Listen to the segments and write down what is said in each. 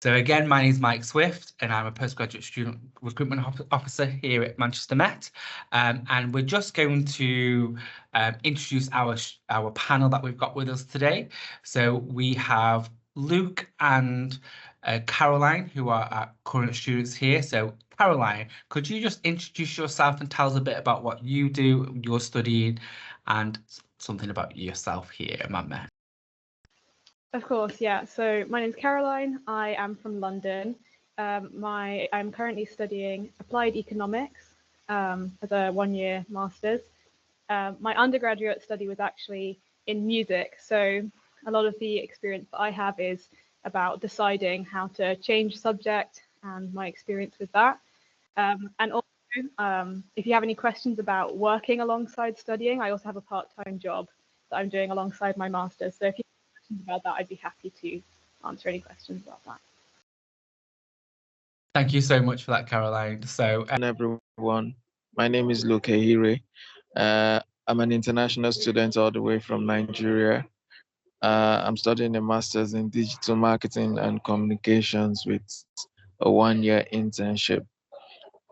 So again, my name is Mike Swift, and I'm a postgraduate student recruitment officer here at Manchester Met. And we're just going to introduce our panel that we've got with us today. So we have Luke and Caroline, who are our current students here. So Caroline, could you just introduce yourself and tell us a bit about what you do, you're studying, and something about yourself here at Met? Of course, yeah. So my name is Caroline. I am from London. I'm currently studying applied economics as a one-year master's. My undergraduate study was actually in music, so a lot of the experience that I have is about deciding how to change subject and my experience with that. And also, if you have any questions about working alongside studying, I also have a part-time job that I'm doing alongside my master's. So if you about that, I'd be happy to answer any questions about that. Thank you so much for that, Caroline. So, everyone, my name is Luke Hire. I'm an international student all the way from Nigeria. I'm studying a master's in digital marketing and communications with a one-year internship.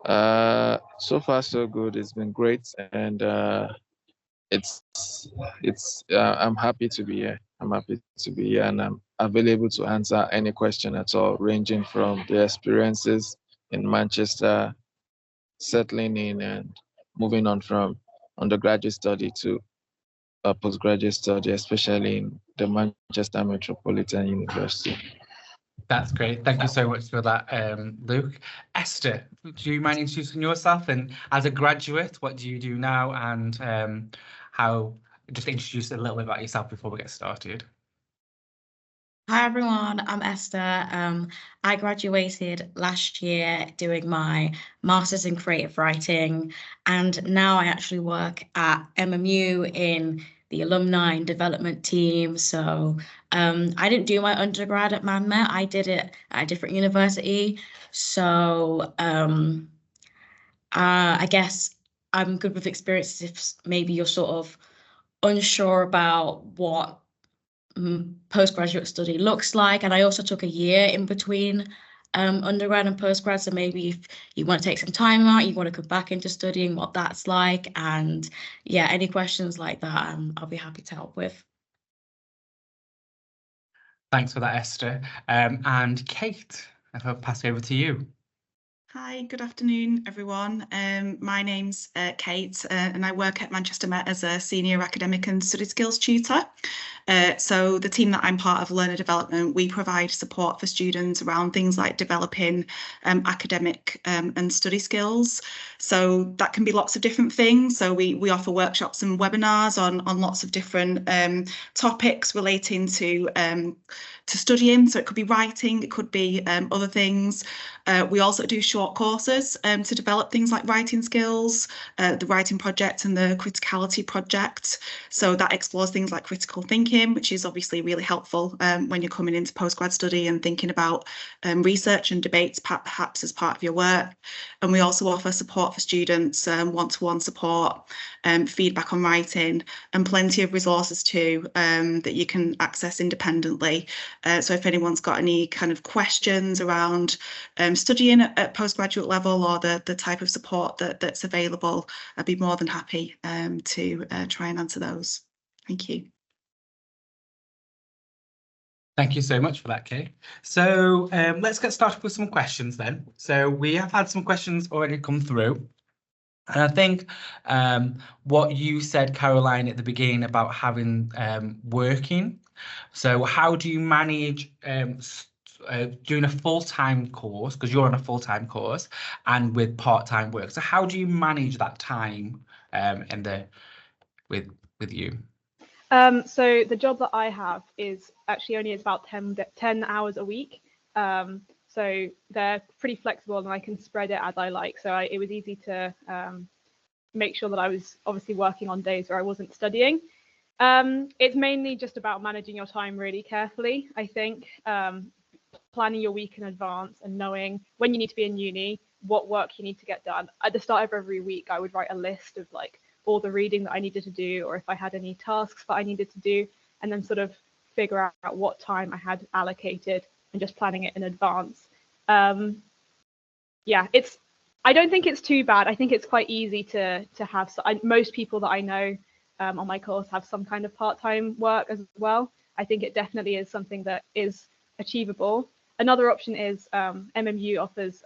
So far, so good. It's been great, and I'm happy to be here. I'm happy to be here, and I'm available to answer any question at all, ranging from the experiences in Manchester, settling in and moving on from undergraduate study to a postgraduate study, especially in the Manchester Metropolitan University. That's great. Thank you so much for that, Luke. Esther, do you mind introducing yourself? And as a graduate, what do you do now? And just introduce a little bit about yourself before we get started. Hi everyone, I'm Esther. I graduated last year doing my master's in creative writing, and now I actually work at MMU in the alumni and development team. So I didn't do my undergrad at Met. I did it at a different university. So I guess I'm good with experiences if maybe you're sort of unsure about what postgraduate study looks like. And I also took a year in between undergrad and postgrad, so maybe if you want to take some time out, you want to come back into studying, what that's like. And yeah, any questions like that, I'll be happy to help with. Thanks for that, Esther. And Kate, I'll pass it over to you. Hi, good afternoon, everyone. My name's Kate, and I work at Manchester Met as a senior academic and study skills tutor. So the team that I'm part of, Learner Development, we provide support for students around things like developing academic and study skills. So that can be lots of different things. So we offer workshops and webinars on lots of different topics relating to studying. So it could be writing, it could be other things. We also do short courses to develop things like writing skills, the writing project and the criticality project. So that explores things like critical thinking, which is obviously really helpful when you're coming into postgrad study and thinking about research and debates perhaps as part of your work. And we also offer support for students, one-to-one support, feedback on writing, and plenty of resources too that you can access independently. So if anyone's got any kind of questions around studying at postgraduate level or the type of support that's available, I'd be more than happy to try and answer those. Thank you. Thank you so much for that, Kate. So let's get started with some questions then. So we have had some questions already come through. And I think what you said, Caroline, at the beginning about having working. So how do you manage doing a full-time course, because you're on a full-time course, and with part-time work? So how do you manage that time with you? So the job that I have is actually only about 10 hours a week. So they're pretty flexible and I can spread it as I like. So it was easy to make sure that I was obviously working on days where I wasn't studying. It's mainly just about managing your time really carefully, I think. Planning your week in advance and knowing when you need to be in uni, what work you need to get done. At the start of every week, I would write a list of like all the reading that I needed to do, or if I had any tasks that I needed to do, and then sort of figure out what time I had allocated and just planning it in advance. Yeah, I don't think it's too bad. I think it's quite easy to have. Most people that I know on my course have some kind of part-time work as well. I think it definitely is something that is achievable. Another option is MMU offers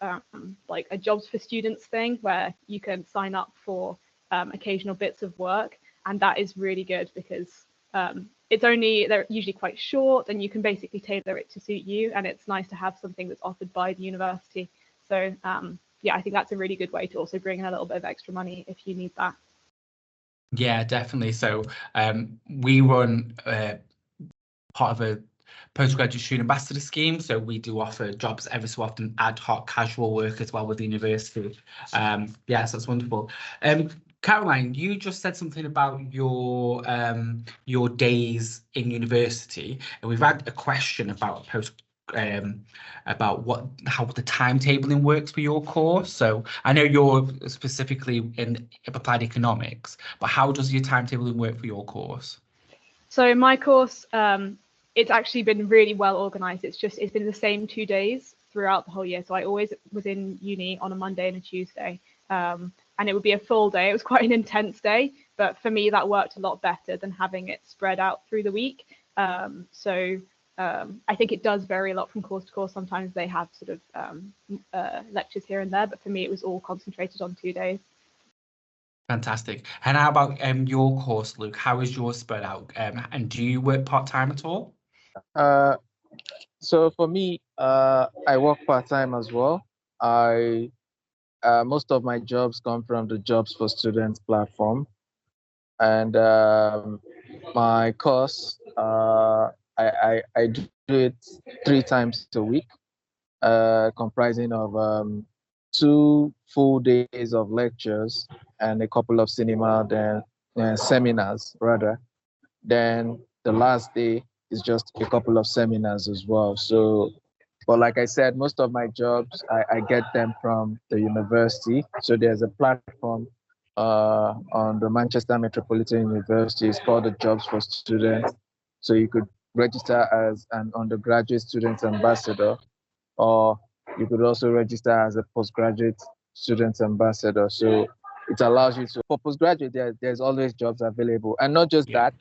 like a jobs for students thing where you can sign up for occasional bits of work, and that is really good because they're usually quite short and you can basically tailor it to suit you, and it's nice to have something that's offered by the university. So yeah, I think that's a really good way to also bring in a little bit of extra money if you need that. Yeah, definitely. So we run part of a postgraduate student ambassador scheme, so we do offer jobs every so often, ad hoc casual work as well with the university. Yeah, so that's wonderful. Caroline, you just said something about your days in university, and we've had a question about how the timetabling works for your course. So I know you're specifically in applied economics, but how does your timetabling work for your course? So my course, it's actually been really well organized. It's been the same 2 days throughout the whole year. So I always was in uni on a Monday and a Tuesday, and it would be a full day. It was quite an intense day, but for me that worked a lot better than having it spread out through the week. I think it does vary a lot from course to course. Sometimes they have sort of lectures here and there, but for me it was all concentrated on 2 days. Fantastic. And how about your course, Luke? How is yours spread out? And do you work part-time at all? So for me, I work part-time as well. Most of my jobs come from the Jobs for Students platform, and my course, I do it 3 times a week, comprising of 2 full days of lectures and a couple of seminars rather. Then the last day is just a couple of seminars as well. So, but like I said, most of my jobs, I get them from the university. So there's a platform on the Manchester Metropolitan University. It's called the Jobs for Students. So you could register as an undergraduate student ambassador, or you could also register as a postgraduate student ambassador. So it allows you to, for postgraduate, there's always jobs available. And not just that,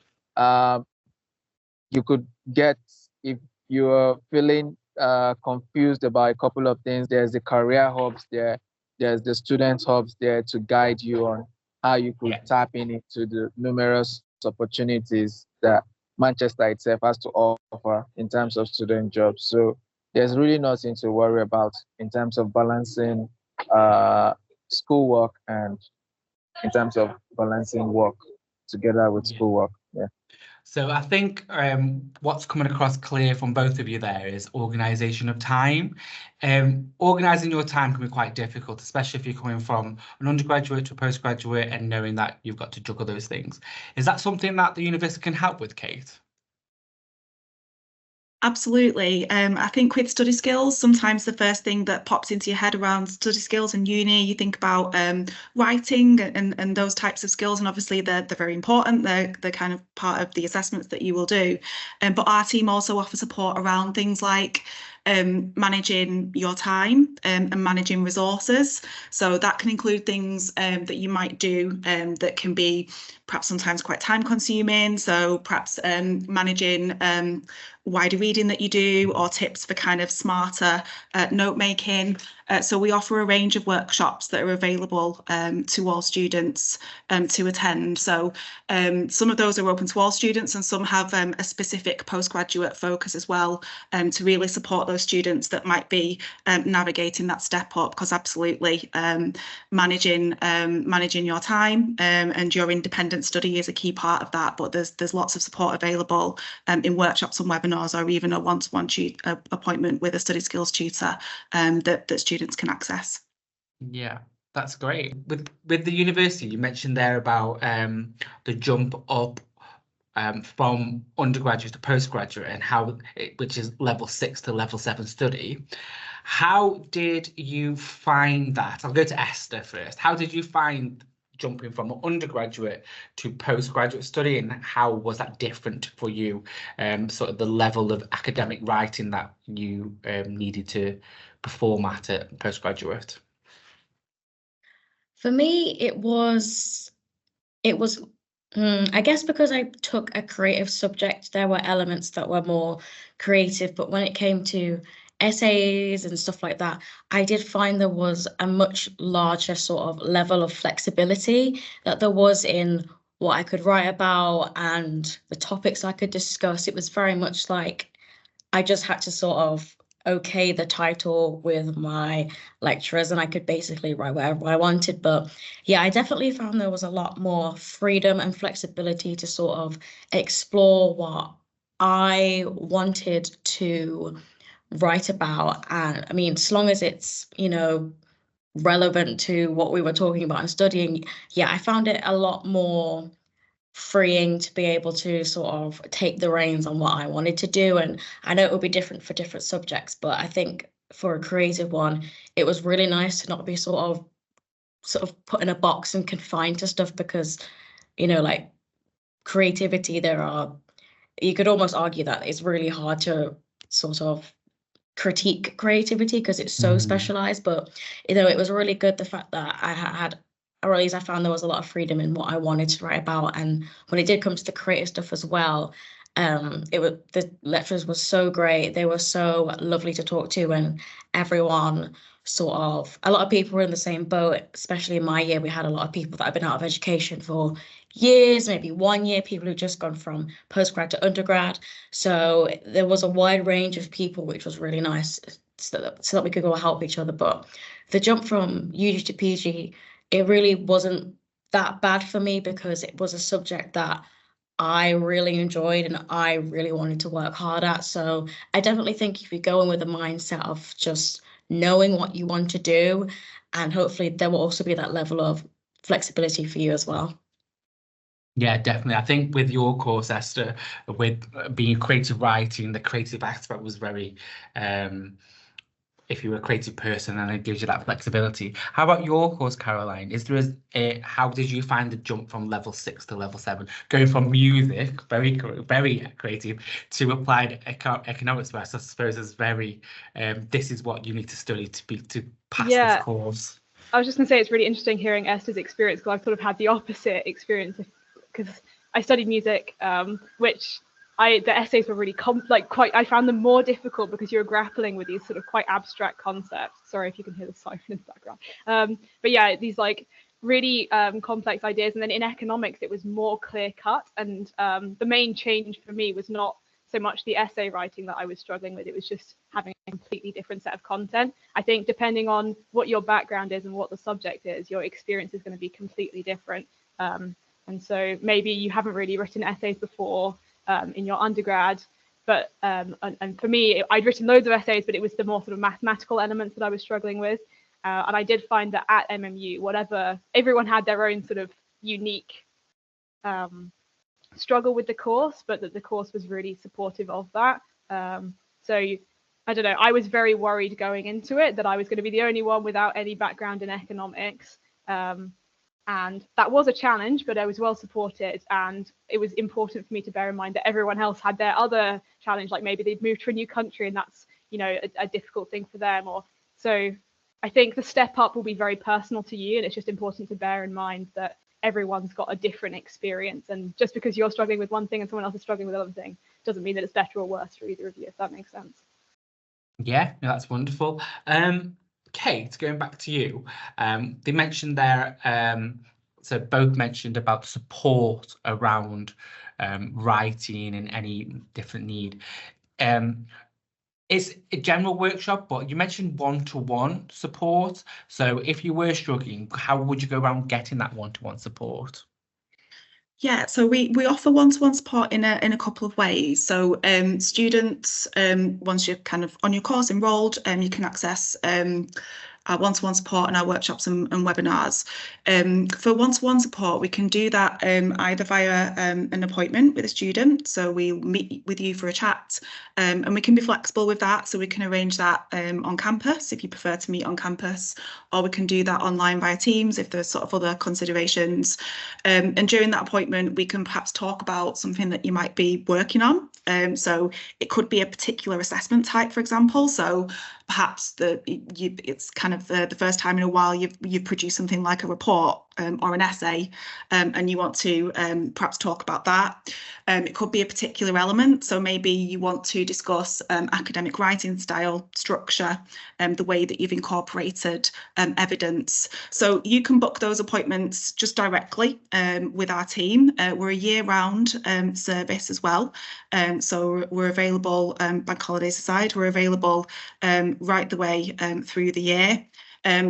you could get, if you're feeling confused about a couple of things, there's the career hubs there, there's the student hubs there to guide you on how you could tap into the numerous opportunities that Manchester itself has to offer in terms of student jobs. So there's really nothing to worry about in terms of balancing schoolwork and in terms of balancing work together with schoolwork. Yeah. So I think what's coming across clear from both of you there is organisation of time. Organising your time can be quite difficult, especially if you're coming from an undergraduate to a postgraduate and knowing that you've got to juggle those things. Is that something that the university can help with, Kate? Absolutely. I think with study skills, sometimes the first thing that pops into your head around study skills in uni, you think about writing and those types of skills, and obviously they're very important. They're kind of part of the assessments that you will do. But our team also offer support around things like managing your time and managing resources. So that can include things that you might do that can be perhaps sometimes quite time consuming. So perhaps managing wider reading that you do, or tips for kind of smarter note making. So we offer a range of workshops that are available to all students to attend. So some of those are open to all students, and some have a specific postgraduate focus as well, to really support those students that might be navigating that step up. Because absolutely, managing your time and your independent study is a key part of that. But there's lots of support available in workshops and webinars, or even a one-to-one appointment with a study skills tutor that students can access. Yeah, that's great. With the university, you mentioned there about the jump up from undergraduate to postgraduate, and how which is level 6 to level 7 study. How did you find that? I'll go to Esther first. How did you find jumping from undergraduate to postgraduate study, and how was that different for you? Sort of the level of academic writing that you needed to perform at postgraduate. For me, it was I guess because I took a creative subject, there were elements that were more creative, but when it came to essays and stuff like that, I did find there was a much larger sort of level of flexibility that there was in what I could write about and the topics I could discuss. It was very much like I just had to sort of okay the title with my lecturers, and I could basically write whatever I wanted. But yeah, I definitely found there was a lot more freedom and flexibility to sort of explore what I wanted to write about. And I mean, as long as it's, relevant to what we were talking about and studying, yeah, I found it a lot more freeing to be able to sort of take the reins on what I wanted to do. And I know it will be different for different subjects, but I think for a creative one, it was really nice to not be sort of put in a box and confined to stuff, because, like creativity, you could almost argue that it's really hard to sort of critique creativity because it's so specialized. But it was really good, the fact that I had, or at least I found there was a lot of freedom in what I wanted to write about. And when it did come to the creative stuff as well, the lecturers were so great. They were so lovely to talk to, and everyone a lot of people were in the same boat. Especially in my year, we had a lot of people that had been out of education for years, maybe 1 year, people who've just gone from postgrad to undergrad. So there was a wide range of people, which was really nice, so that we could go help each other. But the jump from UG to PG, it really wasn't that bad for me, because it was a subject that I really enjoyed and I really wanted to work hard at. So I definitely think if you go in with a mindset of just knowing what you want to do, and hopefully there will also be that level of flexibility for you as well. Yeah, definitely. I think with your course, Esther, with being creative writing, the creative aspect was very, if you're a creative person, and it gives you that flexibility. How about your course, Caroline? How did you find the jump from level 6 to level 7, going from music, very creative, to applied economics, where I suppose is very, this is what you need to study to pass this course. I was just going to say, it's really interesting hearing Esther's experience, because I've sort of had the opposite experience, because I studied music, which the essays were really I found them more difficult, because you're grappling with these sort of quite abstract concepts. Sorry if you can hear the siphon in the background. But yeah, these like really complex ideas. And then in economics, it was more clear cut. And the main change for me was not so much the essay writing that I was struggling with. It was just having a completely different set of content. I think depending on what your background is and what the subject is, your experience is going to be completely different. And so maybe you haven't really written essays before in your undergrad, but and for me, I'd written loads of essays, but it was the more sort of mathematical elements that I was struggling with. And I did find that at MMU, everyone had their own sort of unique struggle with the course, but that the course was really supportive of that. So I don't know, I was very worried going into it that I was going to be the only one without any background in economics. And that was a challenge, but I was well supported. And it was important for me to bear in mind that everyone else had their other challenge, like maybe they'd moved to a new country and that's, a difficult thing for them. So I think the step up will be very personal to you. And it's just important to bear in mind that everyone's got a different experience. And just because you're struggling with one thing and someone else is struggling with another thing doesn't mean that it's better or worse for either of you, if that makes sense. Yeah, no, that's wonderful. Kate, going back to you, they mentioned there, so both mentioned about support around writing and any different need. It's a general workshop, but you mentioned one-to-one support. So if you were struggling, how would you go around getting that one-to-one support? Yeah, so we offer one-to-one support in a couple of ways. So students, once you're kind of on your course enrolled, you can access our one-to-one support and our workshops and webinars. For one-to-one support, we can do that either via an appointment with a student. So we meet with you for a chat, and we can be flexible with that. So we can arrange that on campus if you prefer to meet on campus, or we can do that online via Teams if there's sort of other considerations. And during that appointment, we can perhaps talk about something that you might be working on. So it could be a particular assessment type, for example. So perhaps it's kind of the first time in a while you've produced something like a report or an essay, and you want to perhaps talk about that. It could be a particular element. So maybe you want to discuss academic writing style, structure, the way that you've incorporated evidence. So you can book those appointments just directly with our team. We're a year-round service as well. So we're available, bank holidays aside, we're available right the way through the year.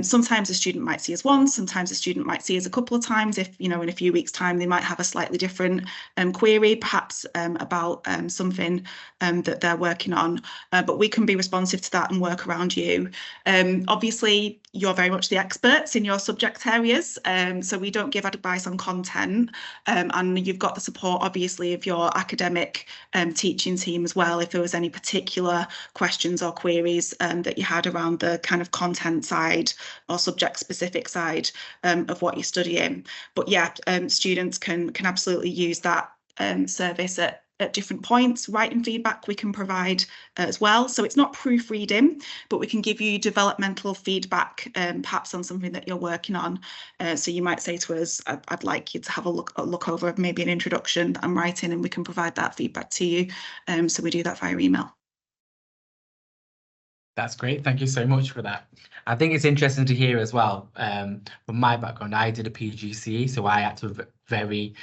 Sometimes a student might see us once, sometimes a student might see us a couple of times if, in a few weeks' time they might have a slightly different query, perhaps about something that they're working on. But we can be responsive to that and work around you. Obviously, you're very much the experts in your subject areas, so we don't give advice on content, and you've got the support, obviously, of your academic teaching team as well, if there was any particular questions or queries that you had around the kind of content side or subject specific side of what you're studying. But yeah, students can absolutely use that service at different points. Writing feedback we can provide as well. So it's not proofreading, but we can give you developmental feedback, perhaps on something that you're working on. So you might say to us, I'd like you to have a look over maybe an introduction that I'm writing, and we can provide that feedback to you. So we do that via email. That's great. Thank you so much for that. I think it's interesting to hear as well. From my background, I did a PGCE, so I had to very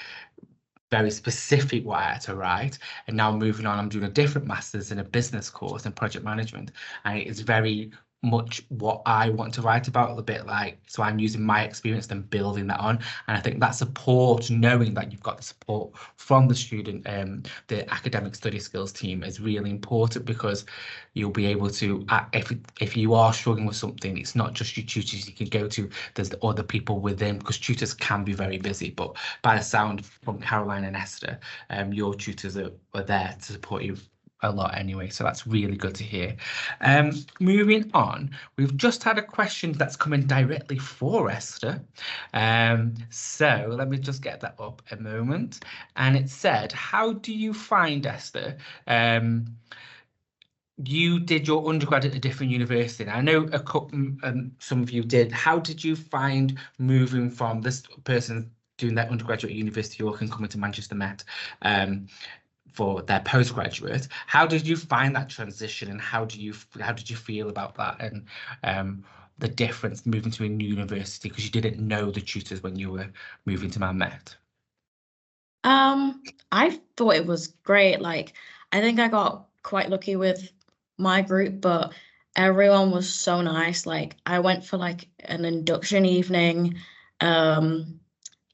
specific what I had to write. And now moving on, I'm doing a different master's in a business course in project management, and it's very much what I want to write about, a little bit like, so I'm using my experience and building that on. And I think that support, knowing that you've got the support from the student, the academic study skills team, is really important, because you'll be able to, if you are struggling with something, it's not just your tutors you can go to, there's the other people within, because tutors can be very busy. But by the sound from Caroline and Esther, your tutors are there to support you a lot anyway, so that's really good to hear. Moving on, we've just had a question that's coming directly for Esther, so let me just get that up a moment. And it said, how do you find, Esther, you did your undergrad at a different university, and I know a couple, some of you did. How did you find moving from this person doing their undergraduate at University of York and coming to Manchester Met for their postgraduate? How did you find that transition, and how did you feel about that, and the difference moving to a new university, because you didn't know the tutors when you were moving to Man Met? I thought it was great. Like, I think I got quite lucky with my group, but everyone was so nice. Like, I went for like an induction evening,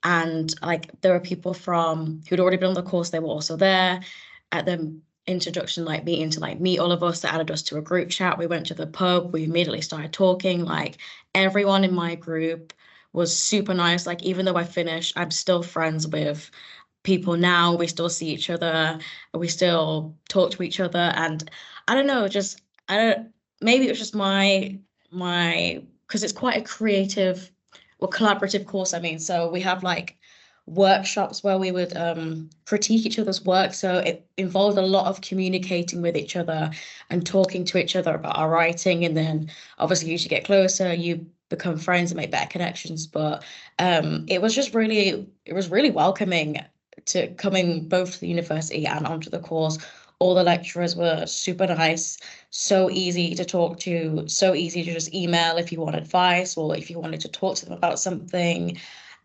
and like there were people from who'd already been on the course, they were also there at the introduction like meeting to like meet all of us. That added us to a group chat. We went to the pub, we immediately started talking. Like, everyone in my group was super nice. Like, even though I finished, I'm still friends with people now. We still see each other, we still talk to each other. And I don't know, maybe it was just my because it's quite a creative or collaborative course. I mean, so we have like workshops where we would critique each other's work. So it involved a lot of communicating with each other and talking to each other about our writing. And then obviously as you get closer, you become friends and make better connections. But it was really welcoming to coming both to the university and onto the course. All the lecturers were super nice, so easy to talk to, so easy to just email if you want advice or if you wanted to talk to them about something.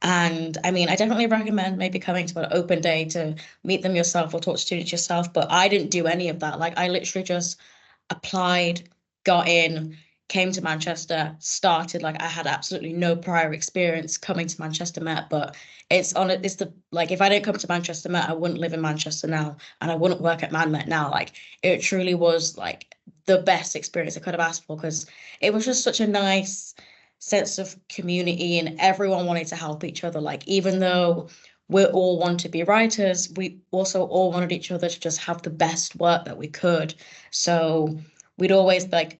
And I mean, I definitely recommend maybe coming to an open day to meet them yourself or talk to students yourself. But I didn't do any of that. Like, I literally just applied, got in, came to Manchester, started. Like, I had absolutely no prior experience coming to Manchester Met, but it's like, if I didn't come to Manchester Met, I wouldn't live in Manchester now, and I wouldn't work at Man Met now. Like, it truly was like the best experience I could have asked for, because it was just such a nice sense of community, and everyone wanted to help each other. Like, even though we all want to be writers, we also all wanted each other to just have the best work that we could. So we'd always, like,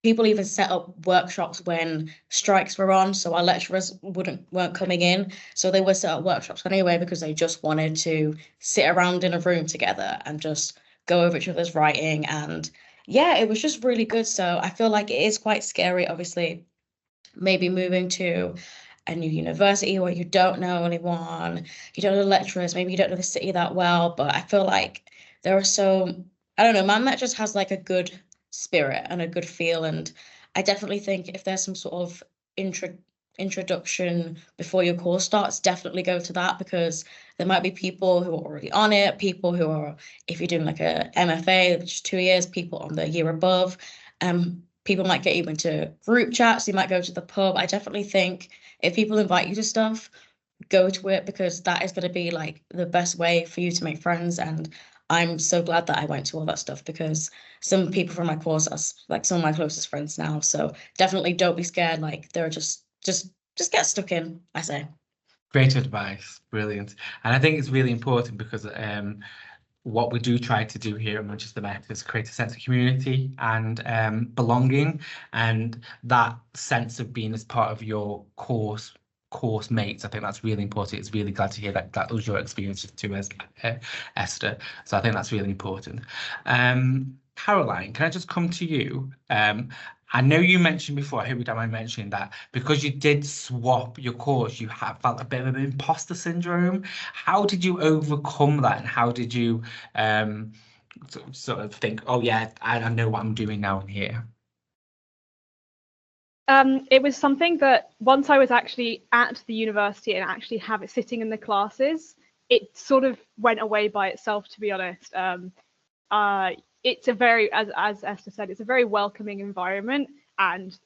people even set up workshops when strikes were on, so our lecturers weren't coming in, so they would set up workshops anyway because they just wanted to sit around in a room together and just go over each other's writing. And yeah, it was just really good. So I feel like it is quite scary, obviously, maybe moving to a new university where you don't know anyone, you don't know the lecturers, maybe you don't know the city that well, but I feel like there are so, I don't know, man, that just has like a good spirit and a good feel. And I definitely think if there's some sort of introduction before your course starts, definitely go to that, because there might be people who are already on it, people who are, if you're doing like a MFA, which is 2 years, people on the year above. People might get you into group chats, you might go to the pub. I definitely think if people invite you to stuff, go to it, because that is going to be like the best way for you to make friends. And I'm so glad that I went to all that stuff, because some people from my course are like some of my closest friends now. So definitely don't be scared. Like, they're just get stuck in, I say. Great advice, brilliant. And I think it's really important because what we do try to do here at Manchester Met is create a sense of community and belonging, and that sense of being as part of your course mates. I think that's really important. It's really glad to hear that that was your experience too, as Esther. So I think that's really important. Caroline, can I just come to you? I know you mentioned before, I hope you don't mind mentioning that because you did swap your course, you have felt a bit of an imposter syndrome. How did you overcome that, and how did you sort of think, oh yeah, I know what I'm doing now in here? It was something that once I was actually at the university and actually have it sitting in the classes, it sort of went away by itself, to be honest. It's a very, as Esther said, it's a very welcoming environment, and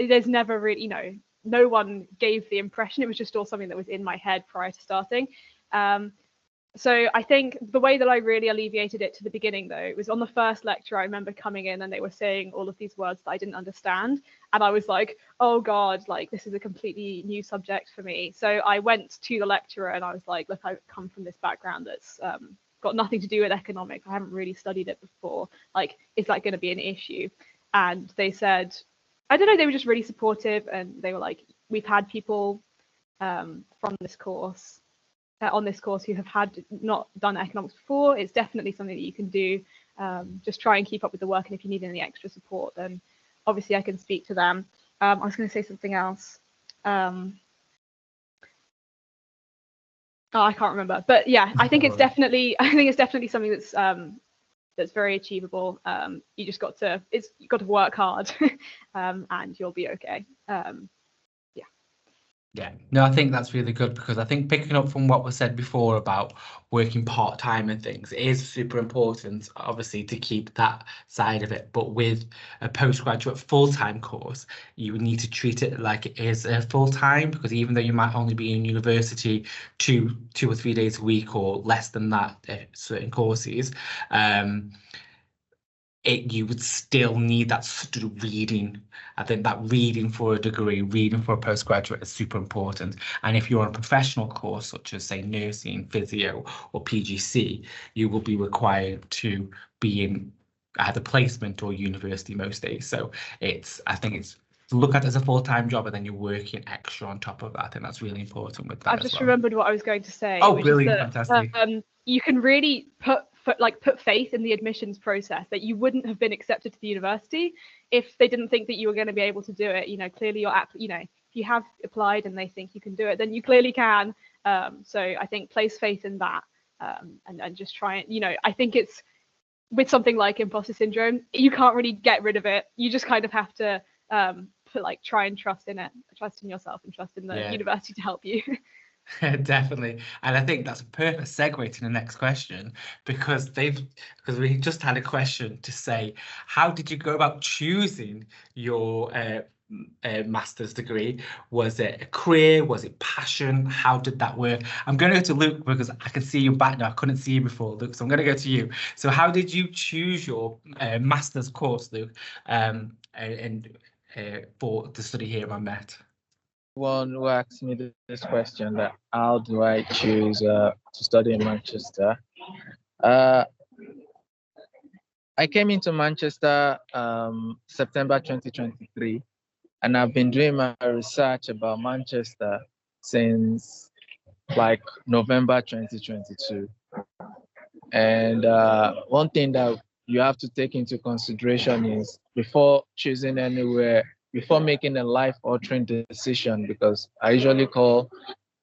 there's never really, you know, no one gave the impression. It was just all something that was in my head prior to starting. So I think the way that I really alleviated it to the beginning, though, it was on the first lecture. I remember coming in and they were saying all of these words that I didn't understand. And I was like, oh God, like this is a completely new subject for me. So I went to the lecturer and I was like, look, I come from this background that's got nothing to do with economics. I haven't really studied it before. Like, is that going to be an issue? And they said, I don't know, they were just really supportive. And they were like, we've had people from this course on this course who have not done economics before. It's definitely something that you can do. Just try and keep up with the work, and if you need any extra support, then obviously I can speak to them. I was going to say something else. Oh, I can't remember, but yeah, I think it's definitely something that's very achievable. You just got to work hard, and you'll be okay. Yeah, no, I think that's really good, because I think picking up from what was said before about working part-time and things, it is super important, obviously, to keep that side of it. But with a postgraduate full-time course, you need to treat it like it is a full-time, because even though you might only be in university two or 3 days a week or less than that, certain courses, you would still need that sort of reading. I think that reading for a degree, reading for a postgraduate is super important. And if you're on a professional course, such as say nursing, physio, or PGC, you will be required to be in either placement or university most days. So I think it's to look at it as a full-time job, and then you're working extra on top of that. I think that's really important with that. I've just remembered what I was going to say. Oh, brilliant, fantastic. You can really put faith in the admissions process that you wouldn't have been accepted to the university if they didn't think that you were going to be able to do it. You know, clearly if you have applied and they think you can do it, then you clearly can. So I think place faith in that, and just try it. You know, I think it's with something like imposter syndrome, you can't really get rid of it. You just kind of have to try and trust in it, trust in yourself, and trust in the university to help you. Definitely. And I think that's a perfect segue to the next question, because we just had a question to say, how did you go about choosing your master's degree? Was it a career? Was it passion? How did that work? I'm going to go to Luke, because I can see you back now. I couldn't see you before, Luke, so I'm going to go to you. So how did you choose your master's course, Luke? And for to study here at Met? One who asked me this question, that how do I choose to study in Manchester? I came into Manchester September 2023, and I've been doing my research about Manchester since like November 2022. And one thing that you have to take into consideration is before choosing anywhere, before making a life-altering decision, because I usually call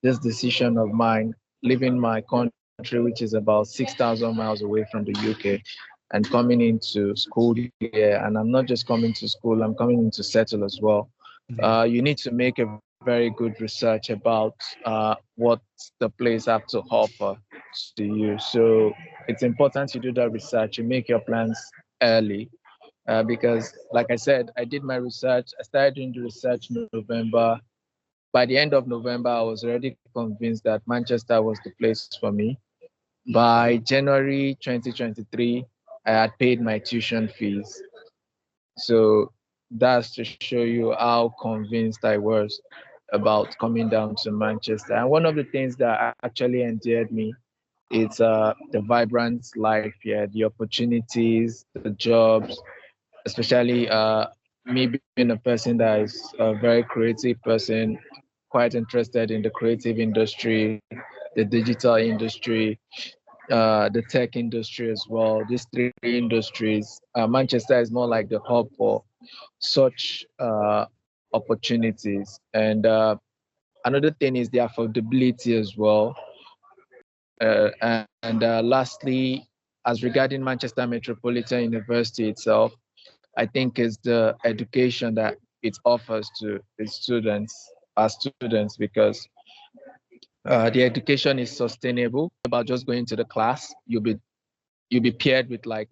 this decision of mine leaving my country, which is about 6,000 miles away from the UK, and coming into school here. And I'm not just coming to school, I'm coming in to settle as well. You need to make a very good research about what the place have to offer to you. So it's important you do that research, you make your plans early. Because like I said, I did my research, I started doing the research in November. By the end of November, I was already convinced that Manchester was the place for me. By January 2023, I had paid my tuition fees. So that's to show you how convinced I was about coming down to Manchester. And one of the things that actually endeared me is the vibrant life here, the opportunities, the jobs, especially me being a person that is a very creative person, quite interested in the creative industry, the digital industry, the tech industry as well. These three industries, Manchester is more like the hub for such opportunities. And another thing is the affordability as well. And lastly, as regarding Manchester Metropolitan University itself, I think is the education that it offers to its students as students, because the education is sustainable. About just going to the class, you'll be paired with like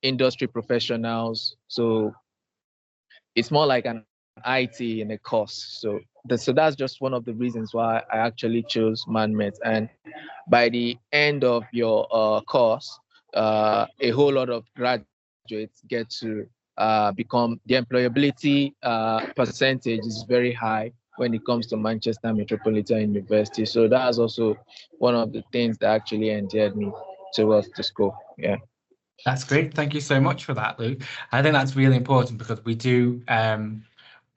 industry professionals. So it's more like an IT in a course. So that's just one of the reasons why I actually chose ManMet. And by the end of your course, a whole lot of graduates get to become, the employability percentage is very high when it comes to Manchester Metropolitan University. So that's also one of the things that actually endeared me towards the school. Yeah. That's great. Thank you so much for that, Luke. I think that's really important because we do,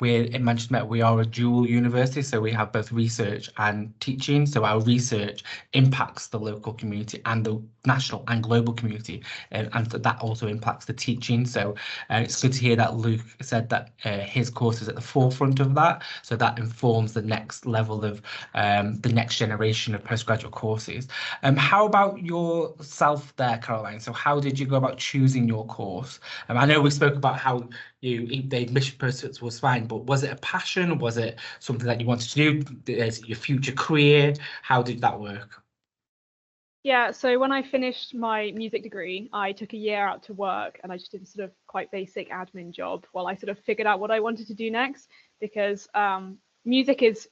we're in Manchester Met, we are a dual university, so we have both research and teaching. So our research impacts the local community and the national and global community, and that also impacts the teaching. So it's good to hear that Luke said that his course is at the forefront of that. So that informs the next level of the next generation of postgraduate courses. How about yourself there, Caroline? So how did you go about choosing your course? I know we spoke about how the admission process was fine, but was it a passion? Was it something that you wanted to do? Is it your future career? How did that work? Yeah, so when I finished my music degree, I took a year out to work and I just did a sort of quite basic admin job while I sort of figured out what I wanted to do next, because music is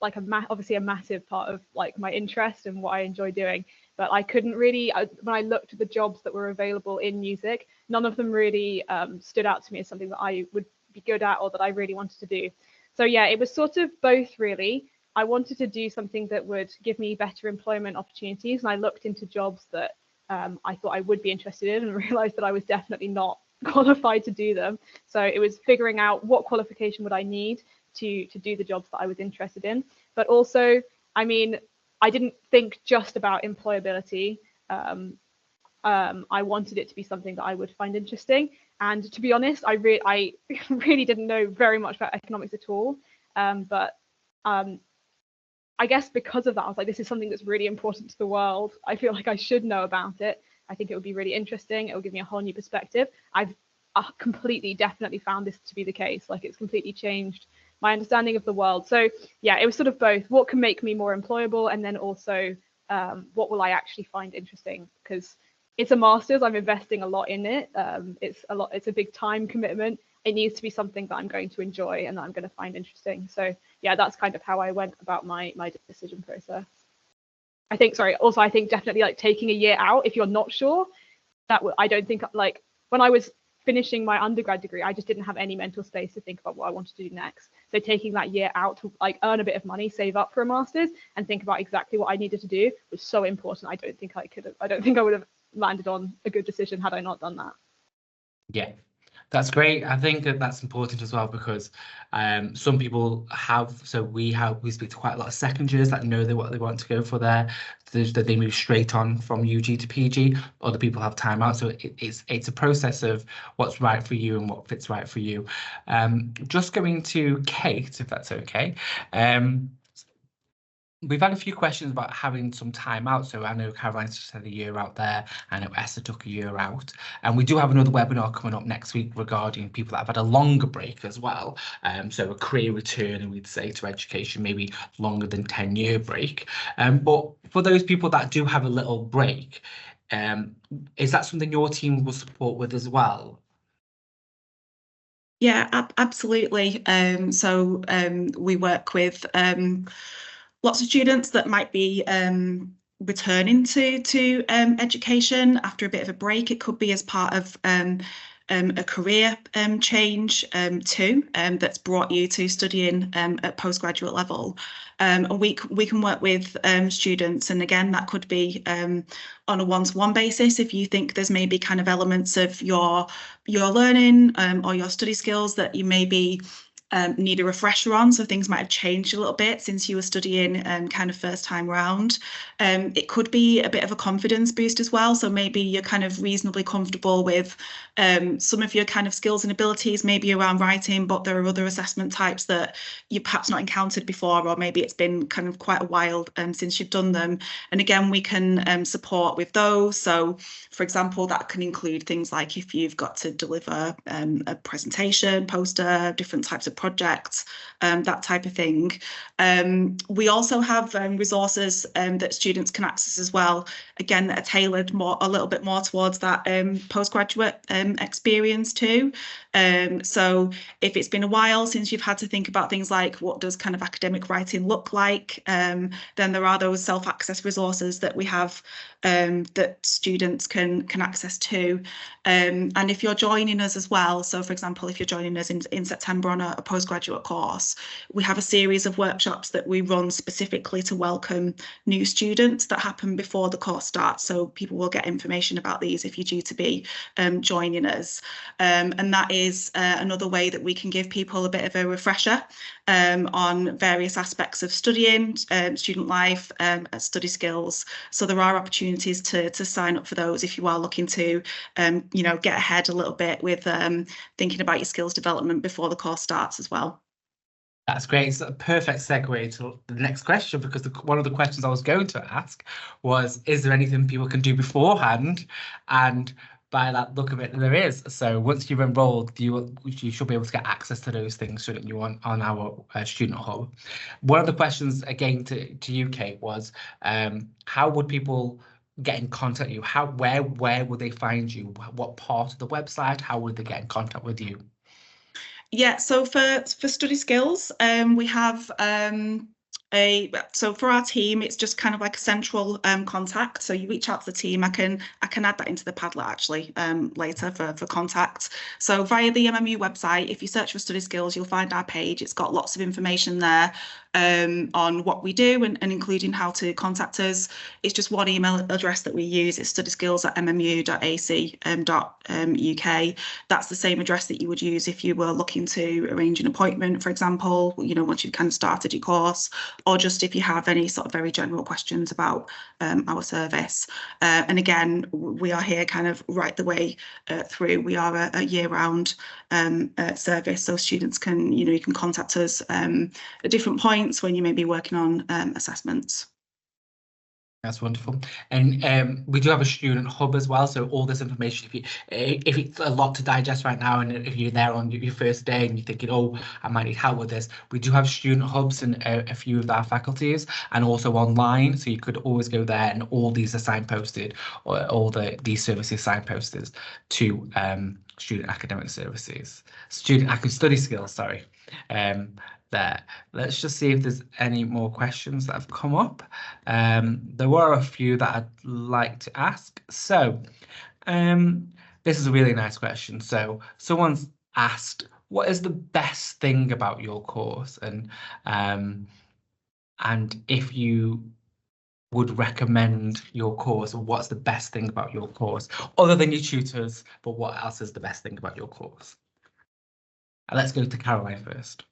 like obviously a massive part of like my interest and what I enjoy doing. But I couldn't really, when I looked at the jobs that were available in music, none of them really stood out to me as something that I would be good at or that I really wanted to do. So yeah, it was sort of both really. I wanted to do something that would give me better employment opportunities, and I looked into jobs that I thought I would be interested in and realized that I was definitely not qualified to do them. So it was figuring out what qualification would I need to do the jobs that I was interested in. But also, I mean, I didn't think just about employability. I wanted it to be something that I would find interesting. And to be honest, I really didn't know very much about economics at all. But I guess because of that, I was like, this is something that's really important to the world. I feel like I should know about it. I think it would be really interesting. It will give me a whole new perspective. I've completely, definitely found this to be the case. Like, it's completely changed my understanding of the world. So yeah, it was sort of both. What can make me more employable, and then also what will I actually find interesting? Because it's a master's, I'm investing a lot in it. It's a big time commitment. It needs to be something that I'm going to enjoy and that I'm going to find interesting. So yeah, that's kind of how I went about my decision process. I think definitely like taking a year out if you're not sure, I don't think, like when I was finishing my undergrad degree, I just didn't have any mental space to think about what I wanted to do next. So taking that year out to like earn a bit of money, save up for a master's, and think about exactly what I needed to do was so important. I don't think I would have landed on a good decision had I not done that. Yeah, that's great. I think that that's important as well, because some people have, so we speak to quite a lot of second years that know what they want to go for there, that they move straight on from UG to PG. Other people have time out, so it's a process of what's right for you and what fits right for you. Just going to Kate, if that's okay. We've had a few questions about having some time out. So I know Caroline's just had a year out there. I know Esther took a year out. And we do have another webinar coming up next week regarding people that have had a longer break as well. So a career return, and we'd say, to education, maybe longer than 10-year break. But for those people that do have a little break, is that something your team will support with as well? Yeah, absolutely. So we work with lots of students that might be returning to education after a bit of a break. It could be as part of a career change too, that's brought you to studying at postgraduate level. And we can work with students, and again, that could be on a one-to-one basis if you think there's maybe kind of elements of your learning or your study skills that you maybe need a refresher on, so things might have changed a little bit since you were studying kind of first time round. It could be a bit of a confidence boost as well, so maybe you're kind of reasonably comfortable with some of your kind of skills and abilities, maybe around writing, but there are other assessment types that you perhaps not encountered before, or maybe it's been kind of quite a while since you've done them. And again, we can support with those. So for example, that can include things like if you've got to deliver a presentation, poster, different types of projects, that type of thing. We also have resources that students can access as well, again, that are tailored a little bit more towards that postgraduate experience too. So if it's been a while since you've had to think about things like what does kind of academic writing look like, then there are those self-access resources that we have that students can access too. And if you're joining us as well, so for example, if you're joining us in September on a postgraduate course, we have a series of workshops that we run specifically to welcome new students that happen before the course starts. So people will get information about these if you're due to be joining us. And that is another way that we can give people a bit of a refresher on various aspects of studying, student life, study skills. So there are opportunities to sign up for those if you are looking to get ahead a little bit with thinking about your skills development before the course starts as well. That's great. It's a perfect segue to the next question, because one of the questions I was going to ask was, is there anything people can do beforehand? And by that look of it, there is. So once you've enrolled, you should be able to get access to those things, shouldn't you, on our student hub. One of the questions, again, to you, Kate, was how would people get in contact with you? Where would they find you? What part of the website? How would they get in contact with you? Yeah, so for study skills, we have so for our team, it's just kind of like a central contact. So you reach out to the team. I can add that into the Padlet actually later for contact. So via the MMU website, if you search for study skills, you'll find our page. It's got lots of information there on what we do and including how to contact us. It's just one email address that we use. It's studyskills@mmu.ac.uk. That's the same address that you would use if you were looking to arrange an appointment, for example, once you've kind of started your course, or just if you have any sort of very general questions about our service. And again, we are here kind of right the way through. We are a year-round service, so students can, you can contact us at different points when you may be working on assessments. That's wonderful. And we do have a student hub as well. So all this information, if it's a lot to digest right now, and if you're there on your first day and you're thinking, oh, I might need help with this, we do have student hubs in a few of our faculties, and also online. So you could always go there, and all these are signposted, or all these services signposted to student academic services, study skills, sorry. There. Let's just see if there's any more questions that have come up. There were a few that I'd like to ask. So This is a really nice question. So someone's asked, what is the best thing about your course? And if you would recommend your course, what's the best thing about your course? Other than your tutors, but what else is the best thing about your course? And let's go to Caroline first.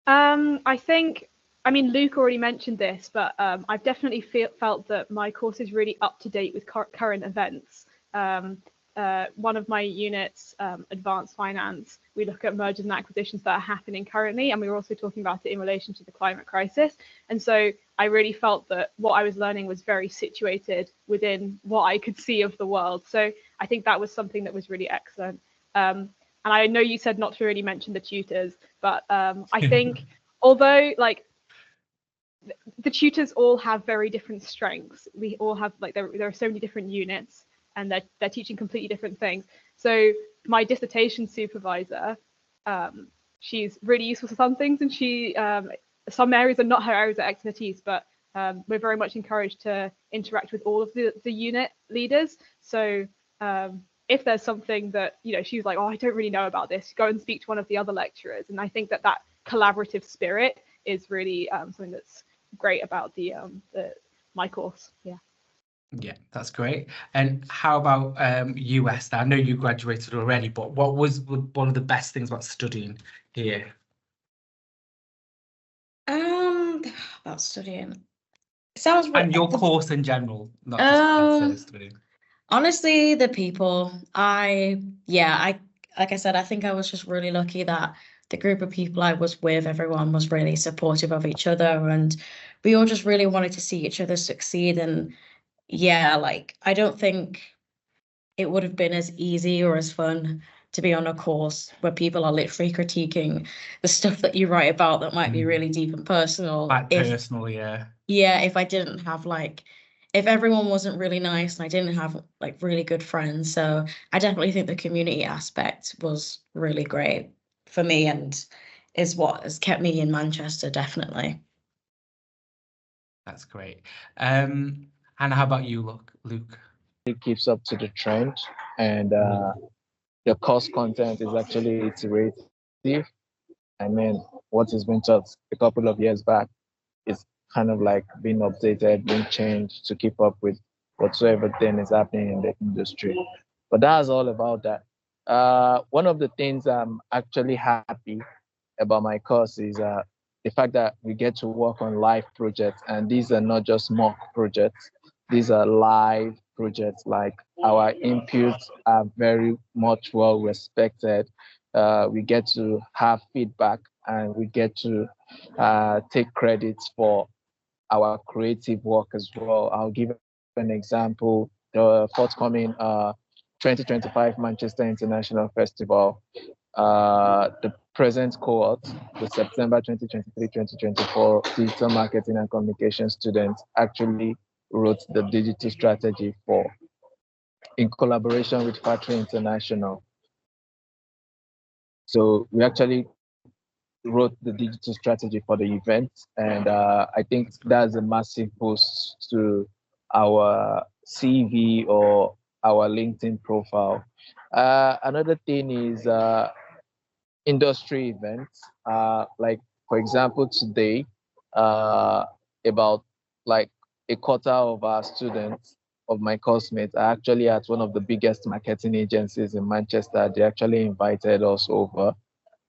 I mean, Luke already mentioned this, but I've definitely felt that my course is really up to date with current events. One of my units, advanced finance, we look at mergers and acquisitions that are happening currently, and we were also talking about it in relation to the climate crisis. And so I really felt that what I was learning was very situated within what I could see of the world. So I think that was something that was really excellent. And I know you said not to really mention the tutors, but I think although like the tutors all have very different strengths, we all have like there are so many different units, and they're teaching completely different things. So my dissertation supervisor, she's really useful for some things, and she some areas are not her areas of expertise, but we're very much encouraged to interact with all of the unit leaders. So if there's something that, you know, she's like, oh, I don't really know about this, go and speak to one of the other lecturers. And I think that collaborative spirit is really something that's great about my course. Yeah, that's great. And how about you, Esther? I know you graduated already, but what was one of the best things about studying here? About studying. It sounds And your course in general, not just studying. Honestly, the people. Like I said, I think I was just really lucky that the group of people I was with, everyone was really supportive of each other, and we all just really wanted to see each other succeed. And yeah, like I don't think it would have been as easy or as fun to be on a course where people are literally critiquing the stuff that you write about that might be really deep and personal. Quite personal, yeah. Yeah, if I didn't have if everyone wasn't really nice and I didn't have like really good friends. So I definitely think the community aspect was really great for me and is what has kept me in Manchester, definitely. That's great. And how about you, Luke? It keeps up to the trend, and the course content is actually iterative. I mean, what has been taught a couple of years back is kind of like being updated, being changed to keep up with whatsoever thing is happening in the industry. But that's all about that. One of the things I'm actually happy about my course is the fact that we get to work on live projects, and these are not just mock projects. These are live projects. Like our inputs are very much well respected. We get to have feedback, and we get to take credits for our creative work as well. I'll give an example. The forthcoming 2025 Manchester International Festival, the present cohort, the September 2023-2024 digital marketing and communication students actually wrote the digital strategy in collaboration with Factory International. So we actually wrote the digital strategy for the event, and I think that's a massive boost to our CV or our LinkedIn profile. Another thing is industry events. Like for example, today, about like a quarter of our students of my course-mates are actually at one of the biggest marketing agencies in Manchester. They actually invited us over,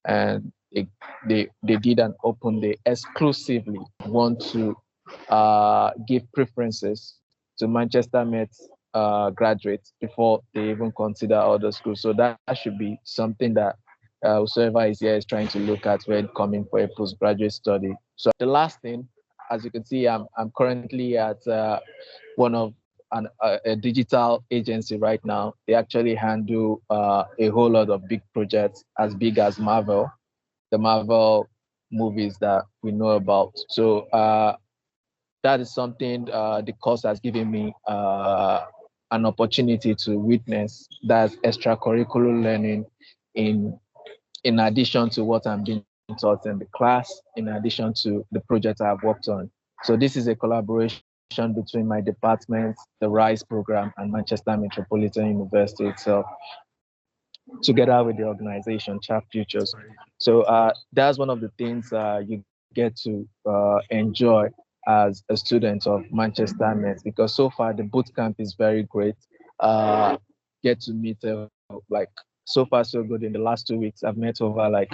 and they did an open day exclusively. Want to give preferences to Manchester Met graduates before they even consider other schools. So that should be something that whoever is here is trying to look at when coming for a postgraduate study. So the last thing, as you can see, I'm currently at one of a digital agency right now. They actually handle a whole lot of big projects as big as Marvel, the Marvel movies that we know about. So that is something the course has given me an opportunity to witness. That's extracurricular learning in addition to what I'm being taught in the class, in addition to the project I've worked on. So this is a collaboration between my department, the RISE program, and Manchester Metropolitan University itself, together with the organization Chat Futures. So that's one of the things you get to enjoy as a student of Manchester Met, because so far the boot camp is very great. Get to meet like, so far so good. In the last 2 weeks, I've met over like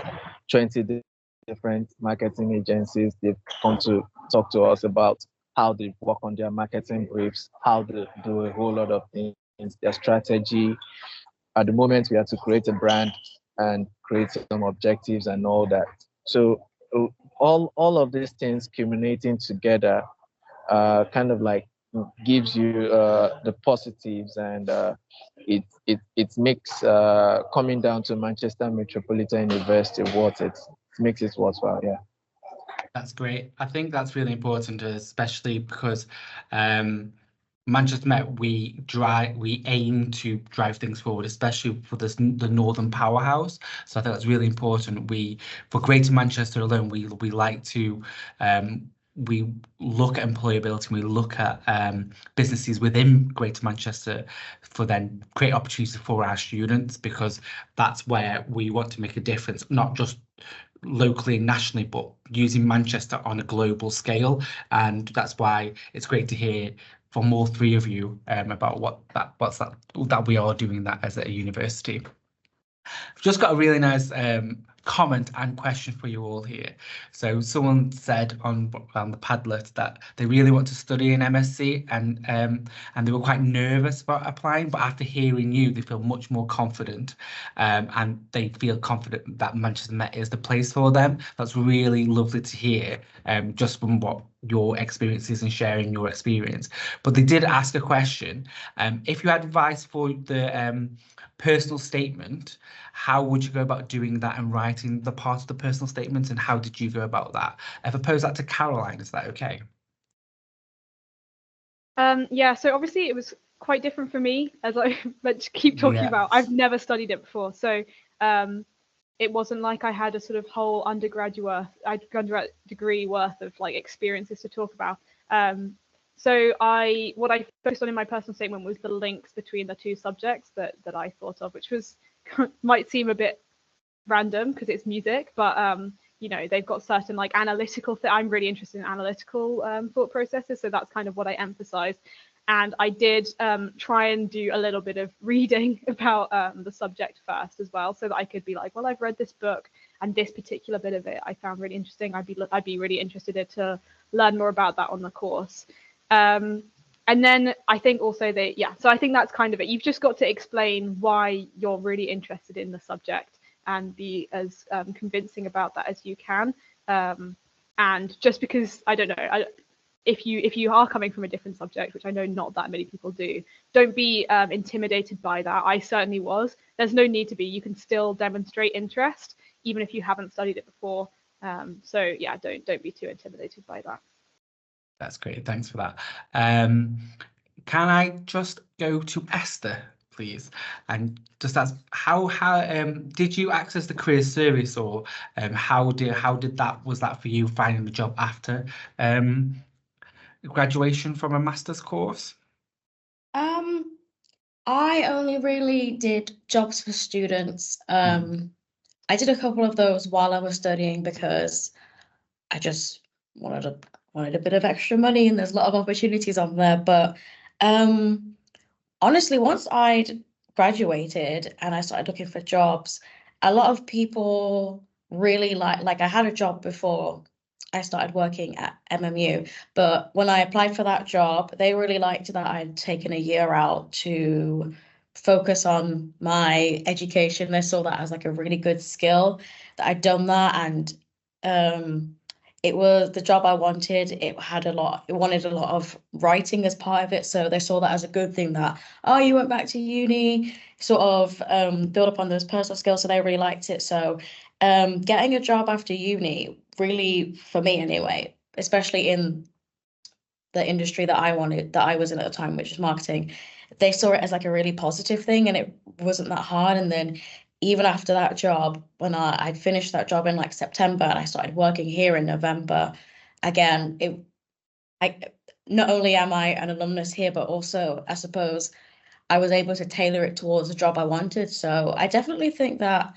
20 different marketing agencies. They've come to talk to us about how they work on their marketing briefs, how they do a whole lot of things, their strategy. At the moment, we have to create a brand and create some objectives and all that. So all of these things culminating together kind of like gives you the positives, and it makes coming down to Manchester Metropolitan University worth it. It makes it worthwhile. Yeah. That's great. I think that's really important, especially because Manchester Met, we aim to drive things forward, especially for the Northern Powerhouse. So I think that's really important. For Greater Manchester alone, we like to we look at employability, we look at businesses within Greater Manchester for then create opportunities for our students, because that's where we want to make a difference, not just locally and nationally, but using Manchester on a global scale. And that's why it's great to hear from all three of you about that we are doing that as a university. I've just got a really nice comment and question for you all here. So someone said on the Padlet that they really want to study an MSc, and they were quite nervous about applying, but after hearing you, they feel much more confident, and they feel confident that Manchester Met is the place for them. That's really lovely to hear, just from what your experiences and sharing your experience. But they did ask a question. If you had advice for the personal statement, how would you go about doing that and writing the part of the personal statement, and how did you go about that? If I pose that to Caroline, is that okay? Yeah, so obviously it was quite different for me, as I keep talking about. I've never studied it before, so it wasn't like I had a sort of whole undergraduate degree worth of like experiences to talk about. So what I focused on in my personal statement was the links between the two subjects that I thought of, which was might seem a bit random because it's music, but you know, they've got certain like analytical I'm really interested in analytical thought processes, so that's kind of what I emphasized. And I did try and do a little bit of reading about the subject first as well, so that I could be like, well, I've read this book and this particular bit of it I found really interesting. I'd be really interested to learn more about that on the course. And then I think also so I think that's kind of it. You've just got to explain why you're really interested in the subject and be as convincing about that as you can. And just because, I don't know, if you are coming from a different subject, which I know not that many people do, don't be intimidated by that. I certainly was. There's no need to be. You can still demonstrate interest even if you haven't studied it before. So yeah, don't be too intimidated by that. That's great. Thanks for that. Can I just go to Esther, please, and just ask how did you access the career service, or how did that was that for you finding a job after graduation from a master's course? I only really did jobs for students. I did a couple of those while I was studying because I just wanted a bit of extra money, and there's a lot of opportunities on there. But honestly, once I'd graduated and I started looking for jobs, a lot of people really like I had a job before I started working at MMU, but when I applied for that job, they really liked that I'd taken a year out to focus on my education. They saw that as like a really good skill, that I'd done that, and it was the job I wanted. It wanted a lot of writing as part of it. So they saw that as a good thing, that, oh, you went back to uni, sort of build upon those personal skills. So they really liked it. So getting a job after uni, really, for me anyway, especially in the industry that I was in at the time, which is marketing, they saw it as like a really positive thing, and it wasn't that hard. And then even after that job, when I'd finished that job in like September and I started working here in November, again, not only am I an alumnus here, but also I suppose I was able to tailor it towards the job I wanted. So I definitely think that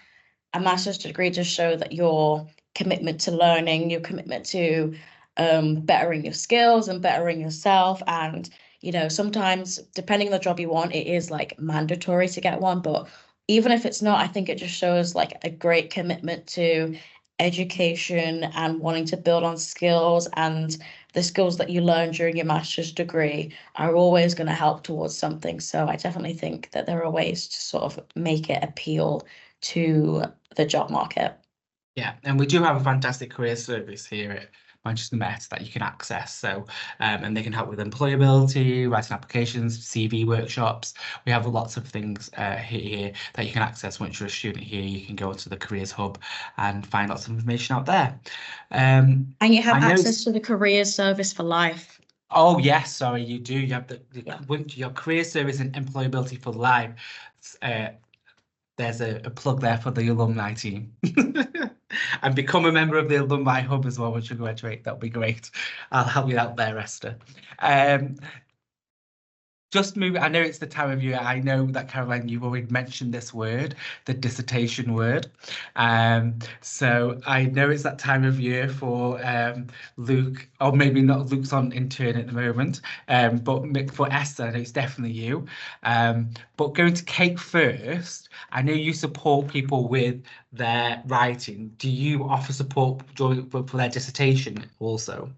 a master's degree does show that your commitment to learning, your commitment to bettering your skills and bettering yourself. And, you know, sometimes depending on the job you want, it is like mandatory to get one. But even if it's not, I think it just shows like a great commitment to education and wanting to build on skills, and the skills that you learn during your master's degree are always going to help towards something. So I definitely think that there are ways to sort of make it appeal to the job market. Yeah, and we do have a fantastic career service here at Manchester Met that you can access. So, and they can help with employability, writing applications, CV workshops. We have lots of things here that you can access once you're a student here. You can go to the Careers Hub and find lots of information out there. And you have access to the careers service for life. Oh yes, sorry, you do. You have your career service and employability for life. There's a plug there for the alumni team. And become a member of the alumni hub as well once you graduate. That'll be great. I'll help you out there, Esther. Just moving, I know it's the time of year. I know that, Caroline, you've already mentioned this word, the dissertation word. So I know it's that time of year for Luke, or maybe not, Luke's on intern at the moment, but for Esther, I know it's definitely you. But going to Kate first, I know you support people with their writing. Do you offer support for their dissertation also?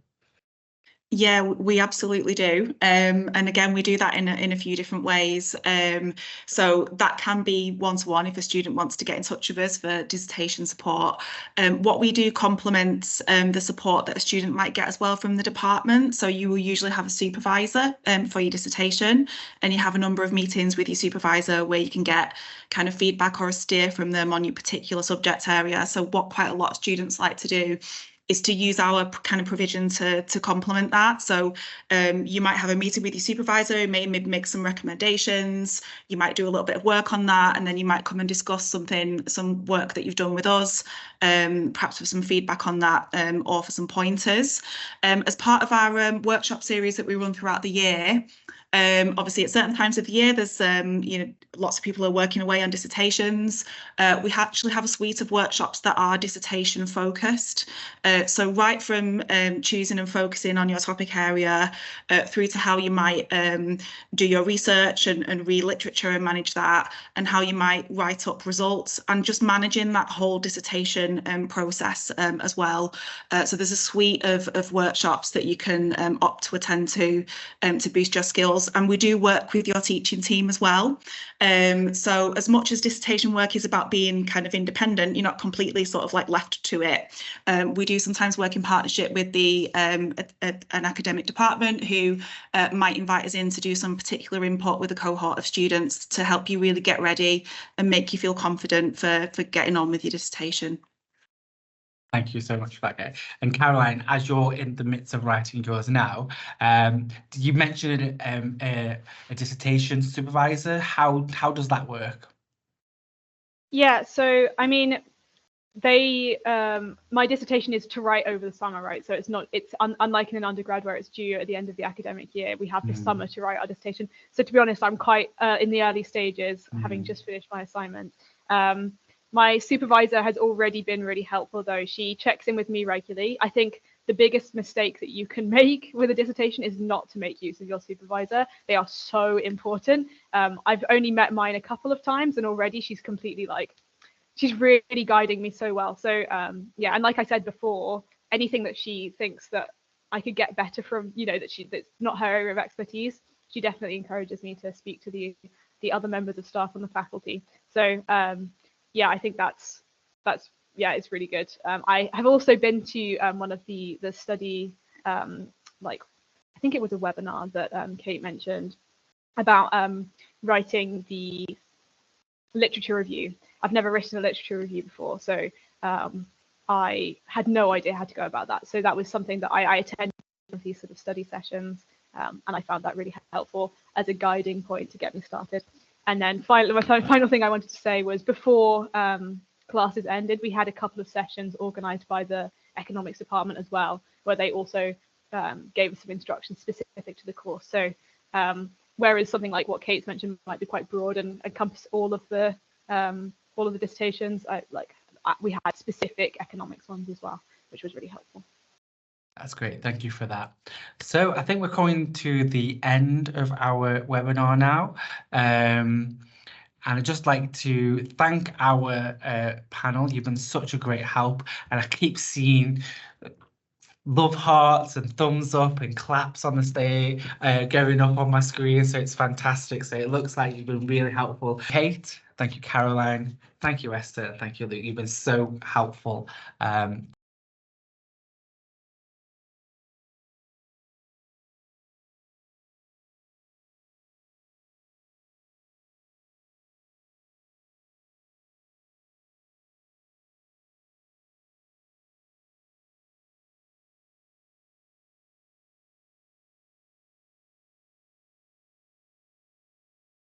Yeah, we absolutely do. And again, we do that in a few different ways. So that can be one-to-one if a student wants to get in touch with us for dissertation support. What we do complements the support that a student might get as well from the department. So you will usually have a supervisor for your dissertation, and you have a number of meetings with your supervisor where you can get kind of feedback or a steer from them on your particular subject area. So what quite a lot of students like to do is to use our kind of provision to complement that. So you might have a meeting with your supervisor, may make some recommendations, you might do a little bit of work on that, and then you might come and discuss some work that you've done with us, perhaps with some feedback on that, or for some pointers. As part of our workshop series that we run throughout the year, obviously at certain times of the year, there's lots of people are working away on dissertations. We actually have a suite of workshops that are dissertation focused. So right from choosing and focusing on your topic area through to how you might do your research and read literature and manage that, and how you might write up results, and just managing that whole dissertation process as well. So there's a suite of workshops that you can opt to attend to boost your skills. And we do work with your teaching team as well. So as much as dissertation work is about being kind of independent, you're not completely sort of like left to it. We do sometimes work in partnership with an academic department who might invite us in to do some particular input with a cohort of students to help you really get ready and make you feel confident for getting on with your dissertation. Thank you so much for that, Kate. And Caroline, as you're in the midst of writing yours now, you mentioned a dissertation supervisor. How does that work? Yeah, so I mean, my dissertation is to write over the summer, right? So it's unlike in an undergrad where it's due at the end of the academic year. We have this summer to write our dissertation. So to be honest, I'm quite in the early stages, having just finished my assignment. My supervisor has already been really helpful, though. She checks in with me regularly. I think the biggest mistake that you can make with a dissertation is not to make use of your supervisor. They are so important. I've only met mine a couple of times, and already she's completely she's really guiding me so well. So yeah, and like I said before, anything that she thinks that I could get better from, that's not her area of expertise, she definitely encourages me to speak to the other members of staff on the faculty. So yeah, I think that's it's really good. I have also been to one of the study, I think it was a webinar that Kate mentioned about writing the literature review. I've never written a literature review before, so I had no idea how to go about that. So that was something that I attended these sort of study sessions, and I found that really helpful as a guiding point to get me started. And then finally, my final thing I wanted to say was before classes ended, we had a couple of sessions organised by the economics department as well, where they also gave us some instructions specific to the course. So whereas something like what Kate's mentioned might be quite broad and encompass all of the dissertations, we had specific economics ones as well, which was really helpful. That's great. Thank you for that. So I think we're coming to the end of our webinar now. And I'd just like to thank our panel. You've been such a great help. And I keep seeing love hearts and thumbs up and claps on the stage going up on my screen. So it's fantastic. So it looks like you've been really helpful. Kate, thank you, Caroline. Thank you, Esther. Thank you, Luke. You've been so helpful.